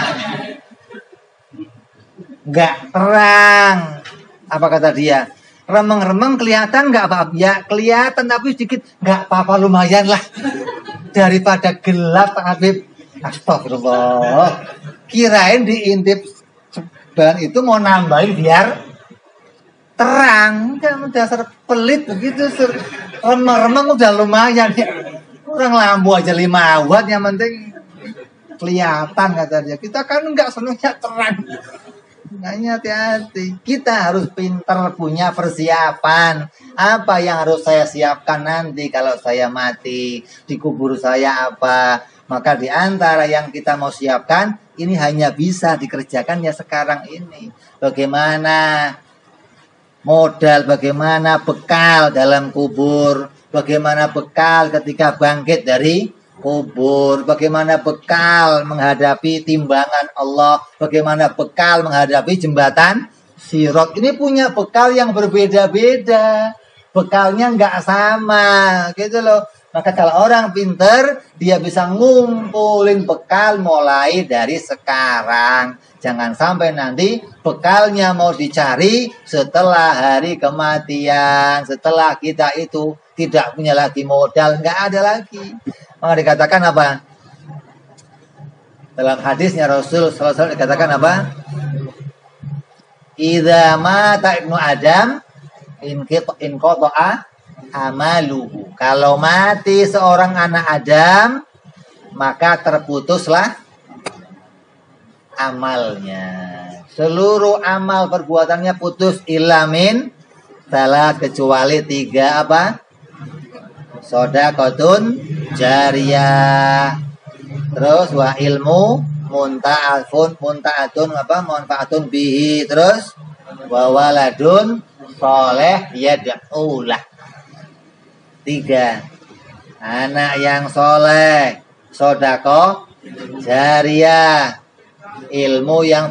Nggak terang. Apa kata dia? Remeng-remeng kelihatan nggak apa-apa? Ya kelihatan tapi sedikit. Nggak apa-apa, lumayan lah. Daripada gelap, Pak Habib. Astagfirullah. Kirain diintip ban itu mau nambahin biar terang. Enggak, dasar pelit begitu. Remeng-remeng udah lumayan ya. Orang lampu aja 5 watt, yang penting kelihatan kata dia. Kita kan nggak senangnya terang. Makanya hati-hati. Kita harus pintar punya persiapan. Apa yang harus saya siapkan nanti kalau saya mati? Di kubur saya apa? Maka di antara yang kita mau siapkan, ini hanya bisa dikerjakan ya sekarang ini. Bagaimana modal, bagaimana bekal dalam kubur, bagaimana bekal ketika bangkit dari kubur, bagaimana bekal menghadapi timbangan Allah, bagaimana bekal menghadapi jembatan Sirat. Ini punya bekal yang berbeda-beda, bekalnya nggak sama, gitu loh. Maka kalau orang pinter, dia bisa ngumpulin bekal mulai dari sekarang. Jangan sampai nanti bekalnya mau dicari setelah hari kematian, setelah kita itu tidak punya lagi modal, nggak ada lagi. Maka dikatakan apa? Dalam hadisnya Rasul SAW dikatakan apa? Idza mata ibnu Adam in qata'a amaluhu. Kalau mati seorang anak Adam, maka terputuslah amalnya. Seluruh amal perbuatannya putus ilamin salah kecuali 3 apa? Shadaqatun jariyah. Terus wa ilmu muntaatun apa? Manfaatun bihi. Terus wa waladun soleh yad'ulah. 3. Anak yang soleh, sodako jariyah, ilmu yang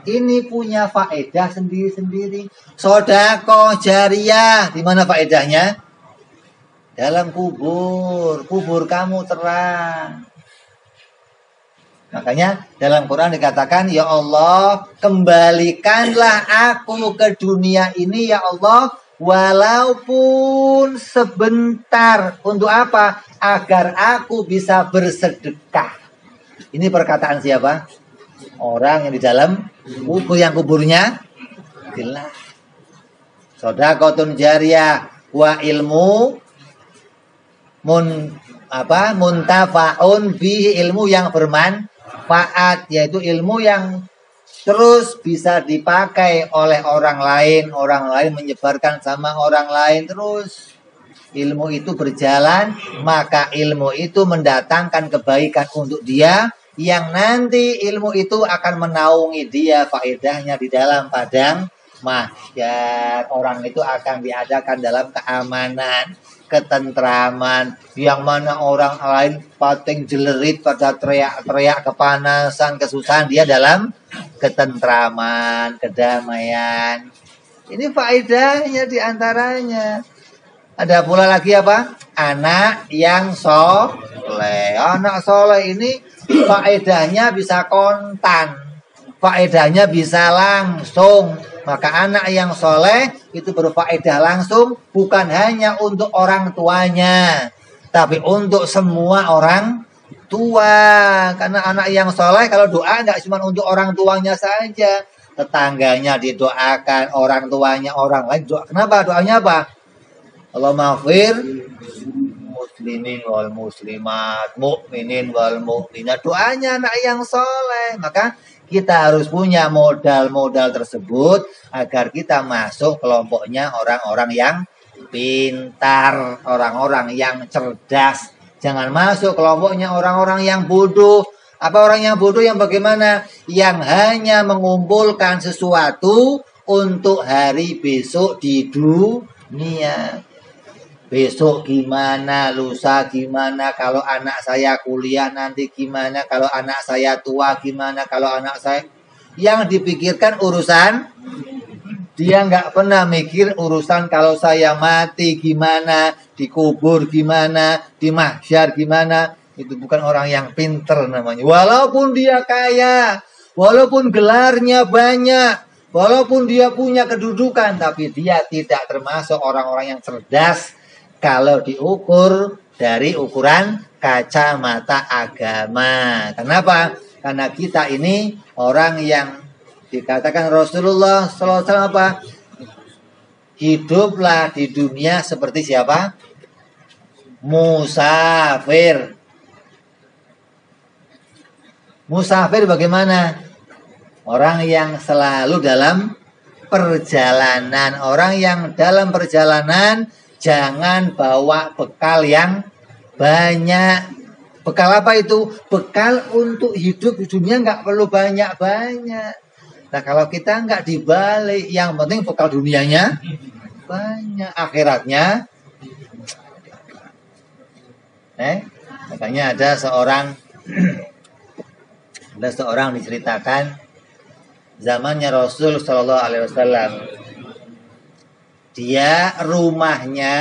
ini punya faedah sendiri-sendiri. Sodako jariyah, di mana faedahnya? Dalam kubur kamu terang. Makanya dalam Quran dikatakan, ya Allah, kembalikanlah aku ke dunia ini ya Allah, walaupun sebentar. Untuk apa? Agar aku bisa bersedekah. Ini perkataan siapa? Orang yang di dalam kubur, yang kuburnya gelap. Shadaqatun jariyah wa ilmu muntafa'un bihi, ilmu yang bermanfaat, yaitu ilmu yang terus bisa dipakai oleh orang lain menyebarkan sama orang lain, terus ilmu itu berjalan, maka ilmu itu mendatangkan kebaikan untuk dia, yang nanti ilmu itu akan menaungi dia faedahnya di dalam padang mahsyar. Orang itu akan diadakan dalam keamanan, ketentraman, yang mana orang lain pating jelerit pada teriak-teriak kepanasan, kesusahan, dia dalam ketentraman, kedamaian. Ini faedahnya diantaranya. Ada pula lagi apa? Anak yang soleh. Anak soleh ini faedahnya bisa kontan, faedahnya bisa langsung. Maka anak yang soleh itu berfaedah langsung, bukan hanya untuk orang tuanya, tapi untuk semua orang tua. Karena anak yang soleh kalau doa nggak cuma untuk orang tuanya saja, tetangganya didoakan, orang tuanya, orang lain doa. Kenapa? Doanya apa? Allahumma ighfir muslimin wal muslimat, mu'minin wal mu'minat. Doanya anak yang soleh. Maka kita harus punya modal-modal tersebut agar kita masuk kelompoknya orang-orang yang pintar, orang-orang yang cerdas. Jangan masuk kelompoknya orang-orang yang bodoh. Apa orang yang bodoh yang bagaimana? Yang hanya mengumpulkan sesuatu untuk hari besok di dunia. Besok gimana, lusa gimana, kalau anak saya kuliah nanti gimana, kalau anak saya tua gimana, kalau anak saya... Yang dipikirkan urusan, dia nggak pernah mikir urusan kalau saya mati gimana, dikubur gimana, di mahsyar gimana. Itu bukan orang yang pinter namanya. Walaupun dia kaya, walaupun gelarnya banyak, walaupun dia punya kedudukan, tapi dia tidak termasuk orang-orang yang cerdas kalau diukur dari ukuran kacamata agama. Kenapa? Karena kita ini orang yang dikatakan Rasulullah SAW apa? Hiduplah di dunia seperti siapa? Musafir. Musafir bagaimana? Orang yang selalu dalam perjalanan. Orang yang dalam perjalanan jangan bawa bekal yang banyak. Bekal apa itu? Bekal untuk hidup di dunia nggak perlu banyak-banyak. Nah kalau kita nggak dibalik, yang penting bekal dunianya banyak, akhiratnya. Makanya ada seorang diceritakan zamannya Rasul Shallallahu Alaihi Wasallam. Dia rumahnya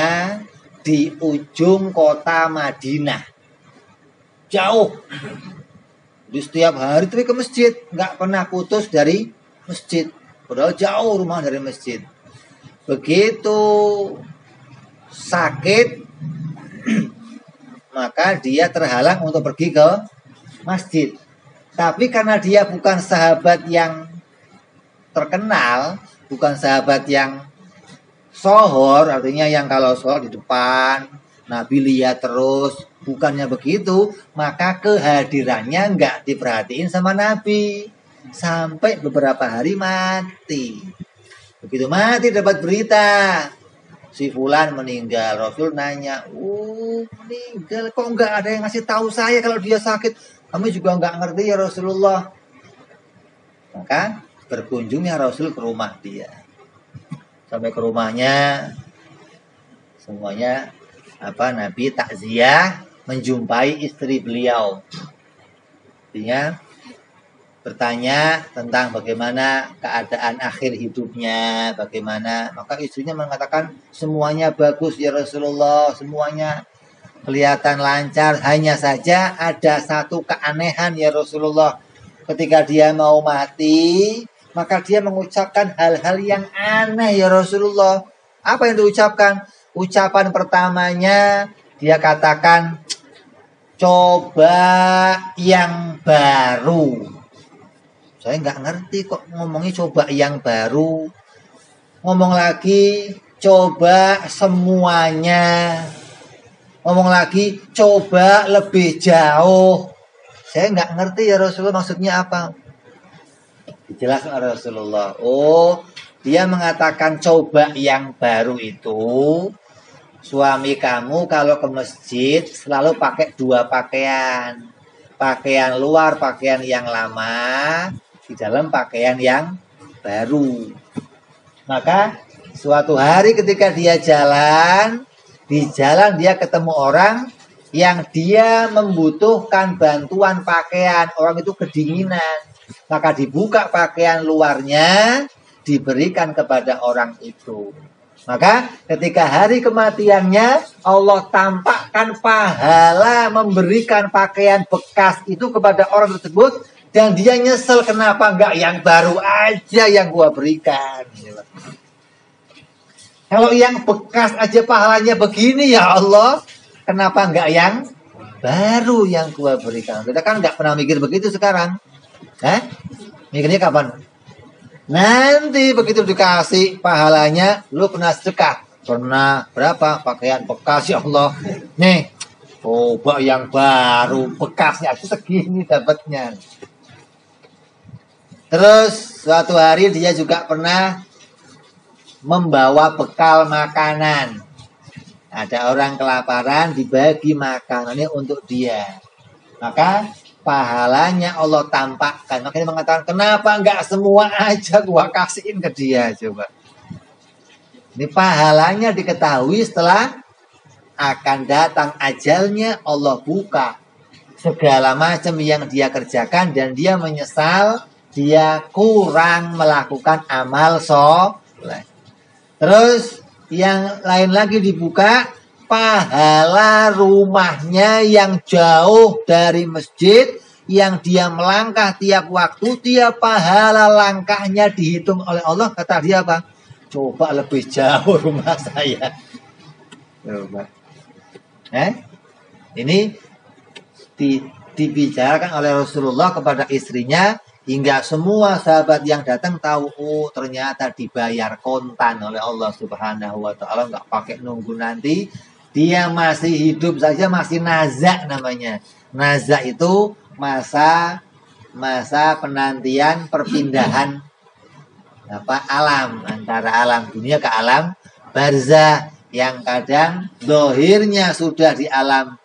di ujung kota Madinah. Jauh. Di setiap hari itu ke masjid, nggak pernah putus dari masjid. Padahal jauh rumah dari masjid. Begitu sakit, maka dia terhalang untuk pergi ke masjid. Tapi karena dia bukan sahabat yang terkenal, bukan sahabat yang sohor, artinya yang kalau sohor di depan, Nabi lihat terus, bukannya begitu, maka kehadirannya nggak diperhatiin sama Nabi sampai beberapa hari mati. Begitu mati dapat berita si fulan meninggal. Rasul nanya, meninggal kok nggak ada yang ngasih tahu saya kalau dia sakit? Kami juga nggak ngerti ya Rasulullah. Maka berkunjungnya Rasul ke rumah dia. Sampai ke rumahnya, semuanya Nabi takziah menjumpai istri beliau. Artinya bertanya tentang bagaimana keadaan akhir hidupnya, bagaimana. Maka istrinya mengatakan semuanya bagus ya Rasulullah, semuanya kelihatan lancar. Hanya saja ada satu keanehan ya Rasulullah. Ketika dia mau mati, maka dia mengucapkan hal-hal yang aneh ya Rasulullah. Apa yang diucapkan? Ucapan pertamanya dia katakan, coba yang baru. Saya nggak ngerti kok ngomongnya coba yang baru. Ngomong lagi, coba semuanya. Ngomong lagi, coba lebih jauh. Saya nggak ngerti ya Rasulullah maksudnya apa. Dijelaskan oleh Rasulullah. Dia mengatakan coba yang baru itu, suami kamu kalau ke masjid selalu pakai dua pakaian. Pakaian luar, pakaian yang lama, di dalam pakaian yang baru. Maka suatu hari ketika dia jalan, di jalan dia ketemu orang yang dia membutuhkan bantuan pakaian. Orang itu kedinginan. Maka dibuka pakaian luarnya, diberikan kepada orang itu. Maka ketika hari kematiannya, Allah tampakkan pahala memberikan pakaian bekas itu kepada orang tersebut. Dan dia nyesel, kenapa enggak yang baru aja yang gua berikan. Kalau yang bekas aja pahalanya begini ya Allah, kenapa enggak yang baru yang gua berikan. Kita kan enggak pernah mikir begitu sekarang. Mikirnya kapan? Nanti begitu dikasih pahalanya, lu pernah sedekah? Pernah. Berapa? Pakaian bekas ya Allah. Nih, coba yang baru, bekasnya aja segini dapatnya. Terus suatu hari dia juga pernah membawa bekal makanan. Ada orang kelaparan, dibagi makanannya untuk dia. Maka pahalanya Allah tampakkan. Makanya mengatakan, kenapa enggak semua aja gua kasihin ke dia coba. Ini pahalanya diketahui setelah akan datang ajalnya, Allah buka segala macam yang dia kerjakan dan dia menyesal dia kurang melakukan amal soleh. Terus yang lain lagi dibuka, pahala rumahnya yang jauh dari masjid, yang dia melangkah tiap waktu, tiap pahala langkahnya dihitung oleh Allah. Kata dia apa? Coba lebih jauh rumah saya. Coba. Ini dibicarakan oleh Rasulullah kepada istrinya, hingga semua sahabat yang datang tahu, ternyata dibayar kontan oleh Allah Subhanahu wa taala, enggak pakai nunggu nanti. Dia masih hidup saja masih nazak namanya. Nazak itu masa penantian perpindahan alam, antara alam dunia ke alam barzah, yang kadang dohirnya sudah di alam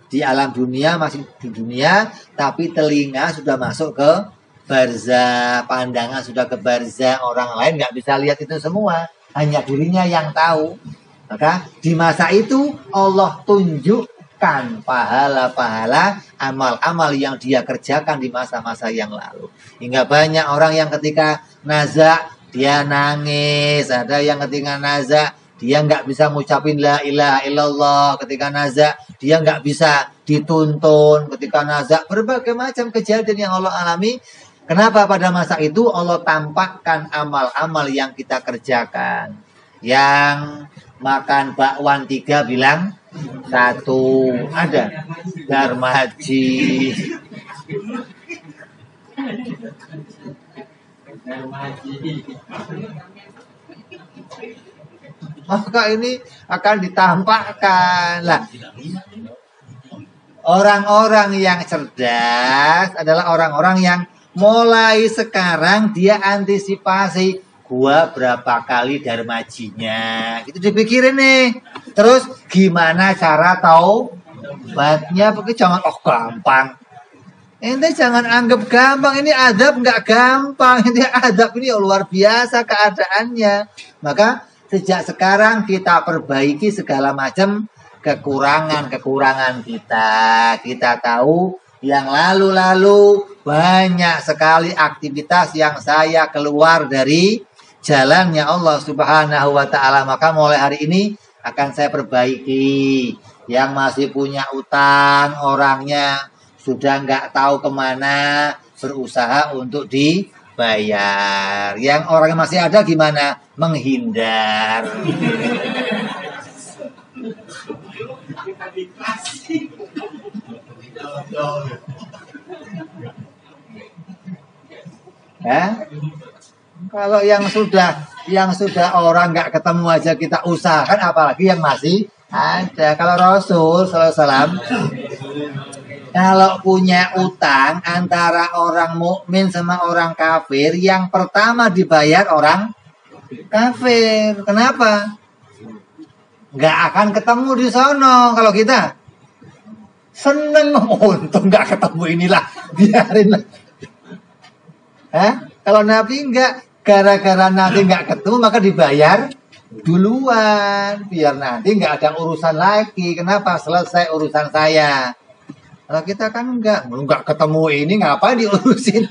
di alam dunia, masih di dunia, tapi telinga sudah masuk ke barzah, pandangan sudah ke barzah, orang lain nggak bisa lihat itu semua, hanya dirinya yang tahu. Maka di masa itu Allah tunjukkan pahala-pahala amal-amal yang dia kerjakan di masa-masa yang lalu. Hingga banyak orang yang ketika nazak dia nangis, ada yang ketika nazak dia nggak bisa ngucapin la ilaha illallah, ketika nazak dia nggak bisa dituntun, ketika nazak berbagai macam kejadian yang Allah alami. Kenapa pada masa itu Allah tampakkan amal-amal yang kita kerjakan. Yang makan bakwan 3 bilang 1, ada Darmaji. Maka ini akan ditampakkan lah. Orang-orang yang cerdas adalah orang-orang yang mulai sekarang dia antisipasi gua berapa kali darmajinya. Itu dipikirin nih. Terus gimana cara tahu obatnya? Pokoknya jangan gampang. Ente jangan anggap gampang. Ini adab nggak gampang. Ini adab ini luar biasa keadaannya. Maka sejak sekarang kita perbaiki segala macam kekurangan-kekurangan kita. Kita tahu yang lalu-lalu banyak sekali aktivitas yang saya keluar dari jalannya Allah Subhanahu wa ta'ala. Maka mulai hari ini akan saya perbaiki. Yang masih punya utang, orangnya sudah nggak tahu kemana, berusaha untuk dibayar. Yang orangnya masih ada gimana? Menghindar. Kalau yang sudah orang nggak ketemu aja kita usahakan, apalagi yang masih ada. Kalau Rasul sallallahu alaihi wasallam kalau punya utang antara orang mukmin sama orang kafir, yang pertama dibayar orang kafir. Kenapa? Nggak akan ketemu di sono. Kalau kita seneng, untung nggak ketemu inilah, biarin lah. Kalau Nabi nggak, gara-gara Nabi nggak ketemu maka dibayar duluan, biar nanti nggak ada urusan lagi. Kenapa? Selesai urusan saya. Kalau kita kan nggak ketemu ini, ngapain diurusin?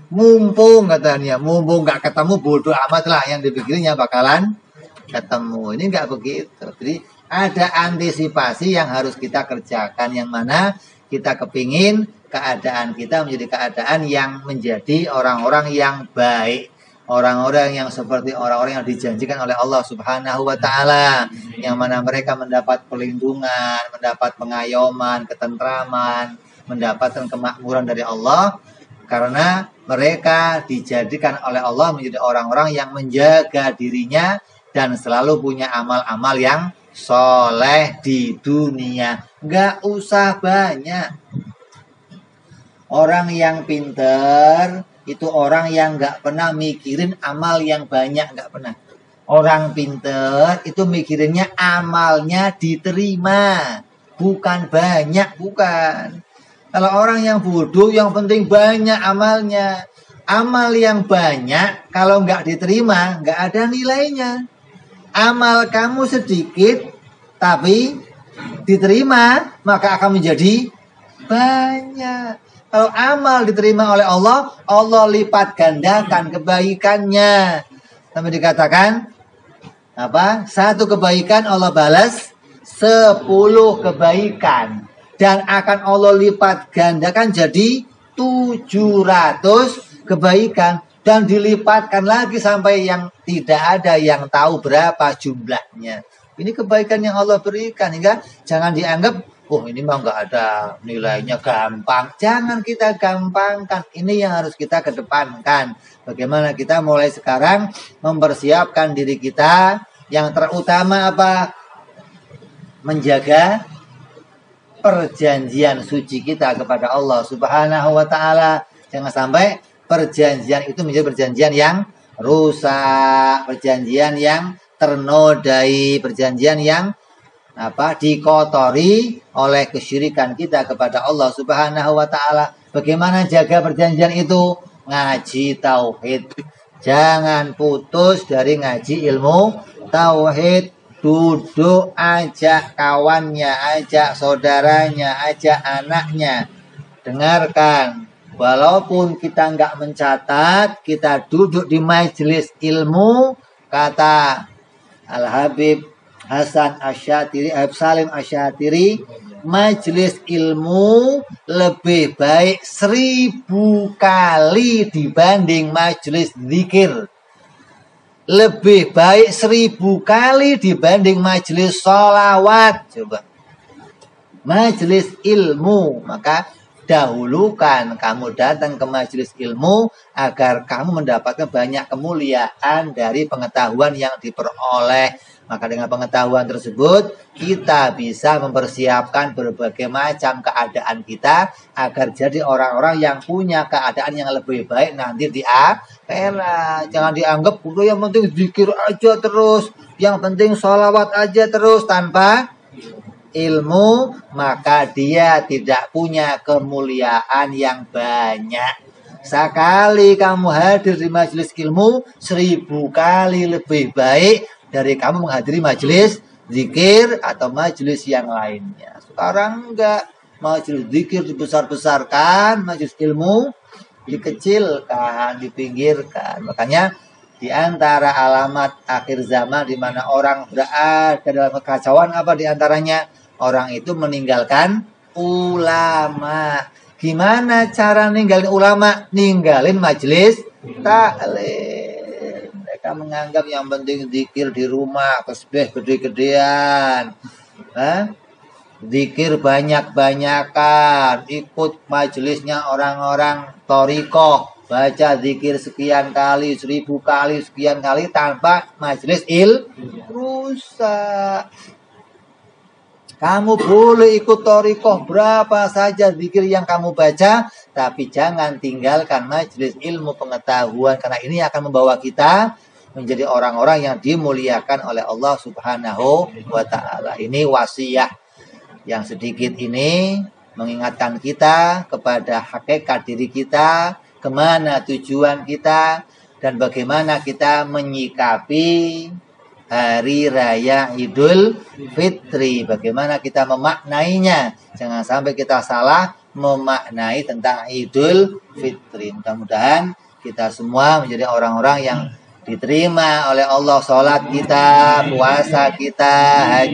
Mumpung katanya, mumpung nggak ketemu bodoh amat lah, yang dipikirnya bakalan ketemu. Ini nggak begitu. Jadi ada antisipasi yang harus kita kerjakan, yang mana kita kepingin keadaan kita menjadi keadaan yang menjadi orang-orang yang baik, orang-orang yang seperti orang-orang yang dijanjikan oleh Allah Subhanahu wa ta'ala, yang mana mereka mendapat perlindungan, mendapat pengayoman, ketentraman, mendapatkan kemakmuran dari Allah, karena mereka dijadikan oleh Allah menjadi orang-orang yang menjaga dirinya dan selalu punya amal-amal yang soleh di dunia. Nggak usah banyak. Orang yang pinter itu orang yang nggak pernah mikirin amal yang banyak, nggak pernah. Orang pinter itu mikirinnya amalnya diterima, bukan banyak, bukan. Kalau orang yang bodoh, yang penting banyak amalnya. Amal yang banyak kalau nggak diterima, nggak ada nilainya. Amal kamu sedikit, tapi diterima, maka akan menjadi banyak. Kalau amal diterima oleh Allah, Allah lipat gandakan kebaikannya. Sampai dikatakan, satu kebaikan Allah balas 10 kebaikan. Dan akan Allah lipat gandakan jadi 700 kebaikan. Dan dilipatkan lagi sampai yang tidak ada yang tahu berapa jumlahnya. Ini kebaikan yang Allah berikan. Hingga jangan dianggap, ini mah nggak ada nilainya, gampang. Jangan kita gampangkan. Ini yang harus kita kedepankan. Bagaimana kita mulai sekarang mempersiapkan diri kita. Yang terutama apa? Menjaga perjanjian suci kita kepada Allah Subhanahu wa ta'ala. Jangan sampai perjanjian itu menjadi perjanjian yang rusak, perjanjian yang ternodai, perjanjian yang dikotori oleh kesyirikan kita kepada Allah Subhanahu wa taala. Bagaimana jaga perjanjian itu? Ngaji tauhid. Jangan putus dari ngaji ilmu tauhid. Duduk, ajak kawannya, ajak saudaranya, ajak anaknya. Dengarkan. Walaupun kita nggak mencatat, kita duduk di majelis ilmu, kata Al-Habib Hasan Asyatiri, Salim Asyatiri, majelis ilmu lebih baik 1000 kali dibanding majelis zikir. Lebih baik 1000 kali dibanding majelis sholawat. Coba. Majelis ilmu. Maka dahulukan kamu datang ke majelis ilmu agar kamu mendapatkan banyak kemuliaan dari pengetahuan yang diperoleh. Maka dengan pengetahuan tersebut kita bisa mempersiapkan berbagai macam keadaan kita agar jadi orang-orang yang punya keadaan yang lebih baik nanti di akhirat. Jangan dianggap udah yang penting zikir aja terus, yang penting sholawat aja terus tanpa ilmu, maka dia tidak punya kemuliaan yang banyak. Sekali kamu hadir di majelis ilmu 1000 kali lebih baik dari kamu menghadiri majelis zikir atau majelis yang lainnya. Sekarang enggak, majelis zikir dibesar-besarkan, majelis ilmu dikecilkan, dipinggirkan. Makanya di antara alamat akhir zaman di mana orang berada dalam kekacauan apa di antaranya? Orang itu meninggalkan ulama. Gimana cara ninggalin ulama? Ninggalin majelis taklim. Mereka menganggap yang penting zikir di rumah, tasbih gede-gedean, zikir banyak-banyakan, ikut majelisnya orang-orang thariqah, baca zikir sekian kali, 1000 kali, sekian kali tanpa majelis rusak. Kamu boleh ikut thariqah berapa saja zikir yang kamu baca, tapi jangan tinggalkan majelis ilmu pengetahuan, karena ini akan membawa kita menjadi orang-orang yang dimuliakan oleh Allah Subhanahu wa taala. Ini wasiat yang sedikit ini mengingatkan kita kepada hakikat diri kita, kemana tujuan kita, dan bagaimana kita menyikapi hari raya Idul Fitri. Bagaimana kita memaknainya. Jangan sampai kita salah memaknai tentang Idul Fitri. Mudah-mudahan kita semua menjadi orang-orang yang diterima oleh Allah, sholat kita, puasa kita,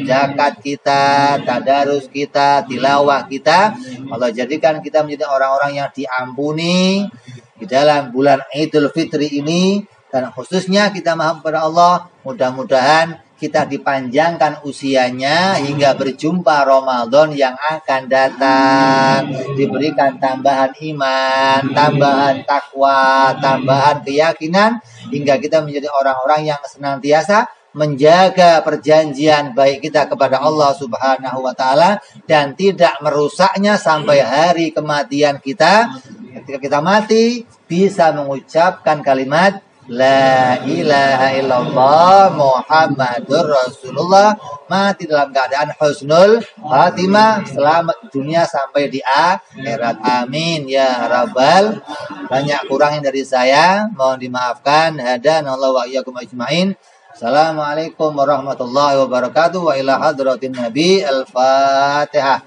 zakat kita, tadarus kita, tilawah kita. Allah jadikan kita menjadi orang-orang yang diampuni di dalam bulan Idul Fitri ini. Dan khususnya kita mohon kepada Allah, mudah-mudahan kita dipanjangkan usianya hingga berjumpa Ramadan yang akan datang. Diberikan tambahan iman, tambahan takwa, tambahan keyakinan, hingga kita menjadi orang-orang yang senantiasa menjaga perjanjian baik kita kepada Allah Subhanahu wa taala dan tidak merusaknya sampai hari kematian kita. Ketika kita mati bisa mengucapkan kalimat La ilaha illallah Muhammadur Rasulullah, mati dalam keadaan husnul khatimah, selamat dunia sampai di akhirat. Amin ya rabbal. Banyak kurangnya dari saya, mohon dimaafkan. Hadanallahu wa iyyakum ajmain. Assalamualaikum warahmatullahi wabarakatuh. Wa ila hadratin Nabi. Al-Fatihah.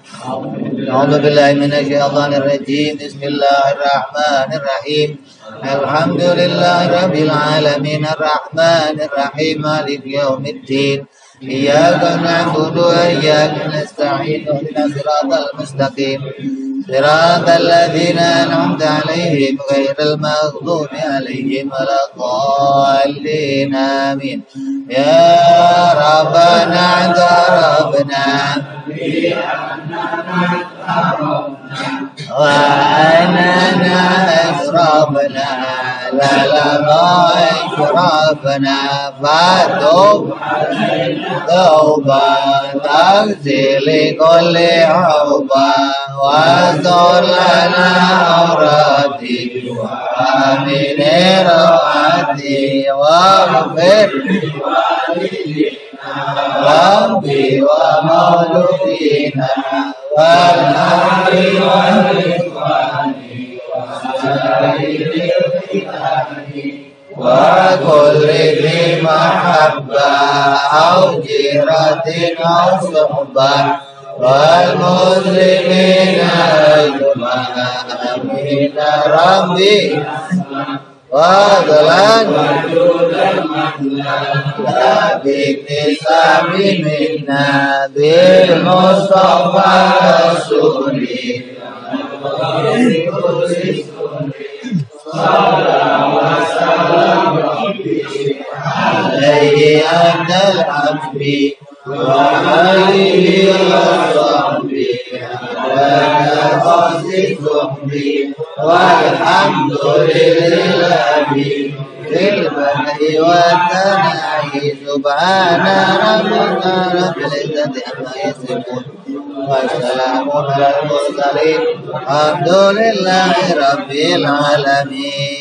A'udzu billahi minasyaitonir rajim. Bismillahirrahmanirrahim. Alhamdulillahi rabbil alamin. Arrahmanir rahim. Maliki yaumiddin. Iyyaka na'budu wa iyyaka nasta'in. Ihdinas siratal mustaqim. Siratal ladzina an'amta 'alaihim ghairil maghdubi 'alaihim waladdallin. Amin. Ya Rabbana Rabbana wa anana asrabna la asrabna fatub tauban taghsili kulli hubban wa zalana awrati wa amin rawati wa ghfir Rabbi wa mauludina wal ahli wal ikhwani wa kulli dhi mahabba au jiratin au suhbah wal muslimina ajma'ina Rabbi wa dalan biktisami minna bil Mustafa Rasuli alaihi anal abdi wa alihi wa sahbihi ala qasdi suhbi walhamdulillahi lil badi wa tanahi subhana rabbika rabbil izzati amma yasifun wa salamun alal mursalin alhamdulillahi rabbil alamin.